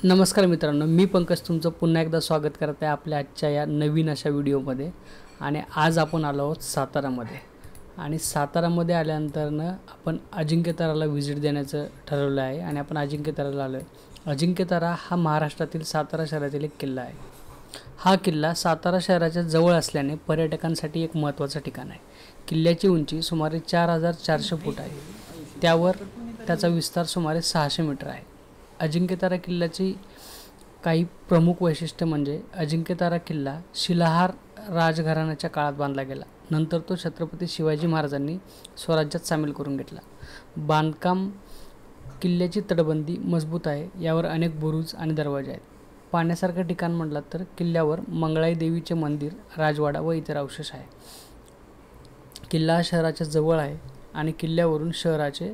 नमस्कार मित्रांनो, मी पंकज तुमचं पुन्हा एकदा स्वागत करत आहे आपल्या आजच्या या नवीन अशा व्हिडिओमध्ये. आणि आज आपण आलो आहोत सातारामध्ये. आणि सातारामध्ये आल्यानंतरनं आपण अजिंक्यताराला व्हिजिट देण्याचं ठरवलं आहे आणि आपण अजिंक्यताराला आलो आहे. अजिंक्यतारा हा महाराष्ट्रातील सातारा शहरातील एक किल्ला आहे. हा किल्ला सातारा शहराच्या जवळ असल्याने पर्यटकांसाठी एक महत्त्वाचं ठिकाण आहे. किल्ल्याची उंची सुमारे 4400 फूट आहे. त्यावर त्याचा विस्तार सुमारे 600 मीटर आहे. अजिंक्यतारा किल्ल्याची काही प्रमुख वैशिष्ट्य म्हणजे अजिंक्यतारा किल्ला शिलाहार राजघराण्याच्या काळात बांधला गेला. नंतर तो छत्रपती शिवाजी महाराजांनी स्वराज्यात सामील करून घेतला. बांधकाम किल्ल्याची तटबंदी मजबूत आहे. यावर अनेक बुरुज आणि दरवाजे आहेत. पाहण्यासारखं ठिकाण म्हटलं तर किल्ल्यावर मंगळाई देवीचे मंदिर, राजवाडा व इतर अवशेष आहे. किल्ला शहराच्या जवळ आहे आणि किल्ल्यावरून शहराचे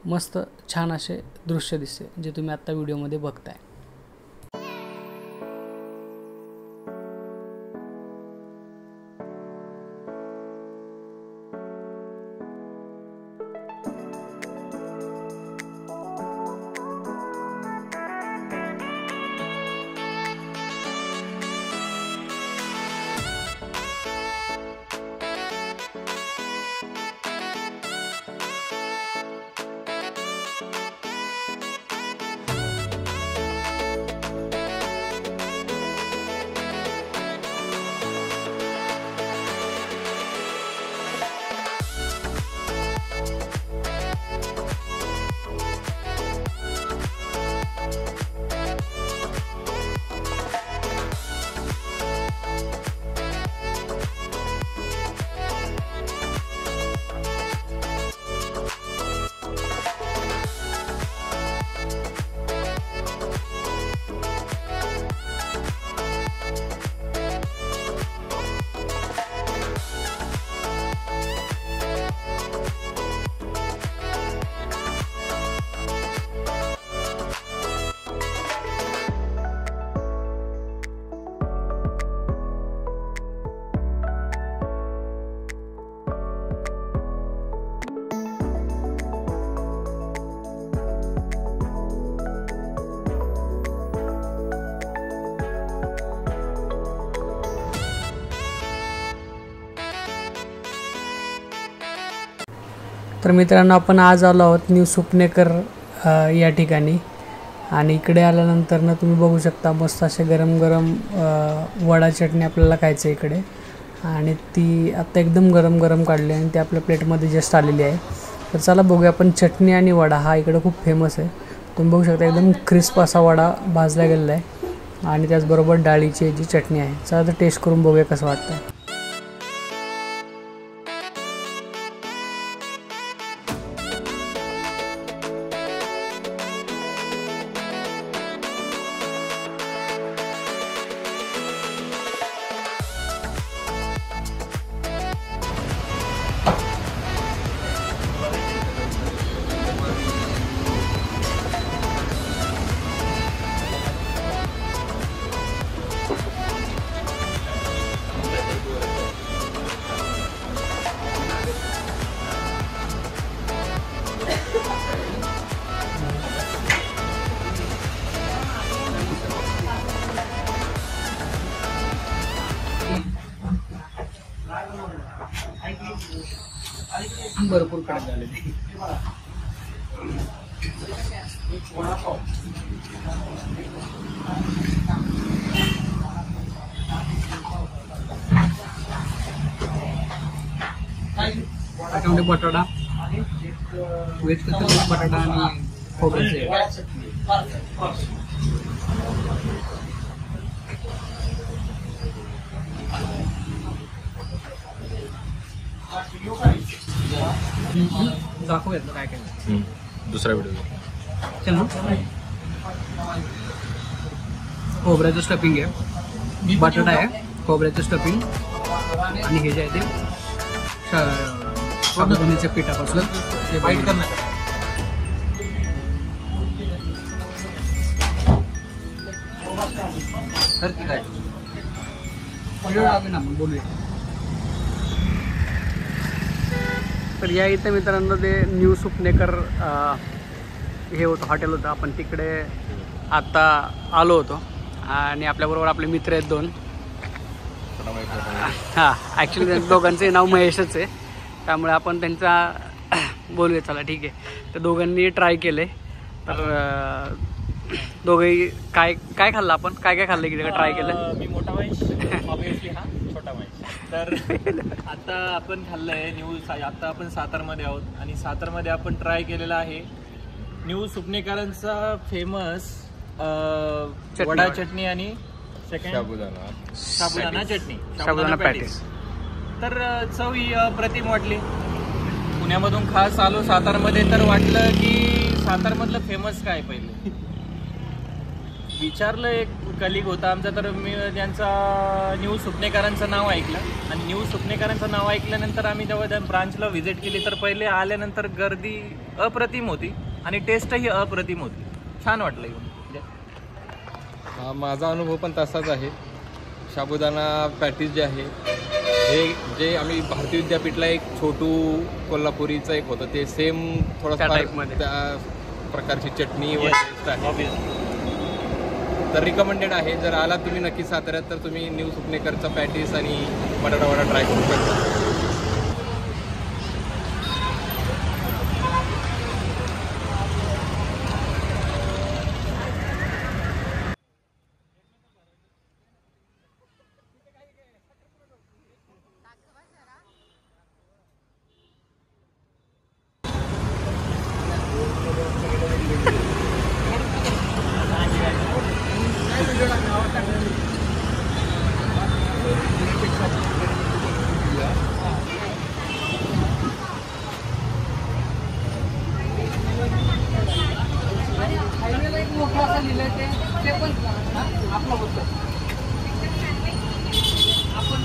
मस्त छान असे दृश्य दिसते, जे तुम्ही आत्ता व्हिडिओमध्ये बघताय. तर मित्रांनो, आपण आज आलो आहोत न्यू सुपनेकर या ठिकाणी. आणि इकडे आल्यानंतर तुम्ही बघू शकता मस्त असे गरम गरम वडा चटणी आपल्याला खायचं आहे इकडे. आणि ती आत्ता एकदम गरम गरम काढली आणि ती आपल्या प्लेटमध्ये जस्ट आलेली आहे. तर चला बघूया आपण. चटणी आणि वडा हा इकडे खूप फेमस आहे. तुम्ही बघू शकता एकदम क्रिस्प असा वडा भाजला गेलेला आहे आणि त्याचबरोबर डाळीची जी चटणी आहे. चला तर टेस्ट करून बघूया कसं वाटतं. भरपूर कडक झाले ते. त्याच्यामध्ये बटाटा, वेज कच्चा बटाटा आणि खोबऱ्याचे. दाखवूयात काय काय दुसरा व्हिडिओ. चला, खोबऱ्याचं स्टफिंग आहे, बटाटा आहे, खोबऱ्याचं स्टफिंग आणि हे जे आहे ते साबुदाण्याच्या पिठापासून ते बाईट करणार. तर ती काय बोलूया. तर या इथे मित्रांनो ते न्यू सुपनेकर हे होतं हॉटेल होतं. आपण तिकडे आत्ता आलो होतो आणि आपल्याबरोबर आपले मित्र आहेत 2. हां, ॲक्च्युली दोघांचे नाव महेशच आहे, त्यामुळे आपण त्यांचा बोलूया. चला ठीक आहे. तर दोघांनी ट्राय केले. तर दोघेही काय काय खाल्लं आपण, काय खाल्लं की ट्राय केलं? मी मोठा महेश, ऑब्विसली हा छोटा महेश. तर आता आपण खाल्लं आहे आता आपण सातारमध्ये आहोत आणि सातारमध्ये आपण ट्राय केलेला आहे न्यू सुपनेकरांचा फेमस वडा चटणी आणि साबुदाणा चटणी, साबुदाणा पॅटीस. तर चव ही अप्रतिम वाटली. पुण्यामधून खास आलो सातारमध्ये, तर वाटलं की सातारमधलं फेमस काय पहिले विचारलं. एक कलिग होता आमचा, तर मी त्यांचा न्यू सुपनेकरांचं नाव ऐकलं आणि न्यू सुपनेकरांचं नाव ऐकल्यानंतर आम्ही जेव्हा त्या ब्रांचला व्हिजिट केली, तर पहिले आल्यानंतर गर्दी अप्रतिम होती आणि टेस्टही अप्रतिम होती. छान वाटलं येऊन. माझा अनुभव पण तसाच आहे. साबुदाणा पॅटीस जे आहे हे जे आम्ही भारतीय विद्यापीठला एक छोटू कोल्हापुरीचं एक होतं, ते सेम थोडं टाईपमध्ये त्या प्रकारची चटणी व टेस्ट आहे. तर रिकमेंडेड आहे. जर आला तुम्ही नक्की साताऱ्यात तर तुम्ही न्यू सुपनेकरचा पॅटीस आणि बटाटा वडा ट्राय करू शकता. ते पण आपलं होतं. आपण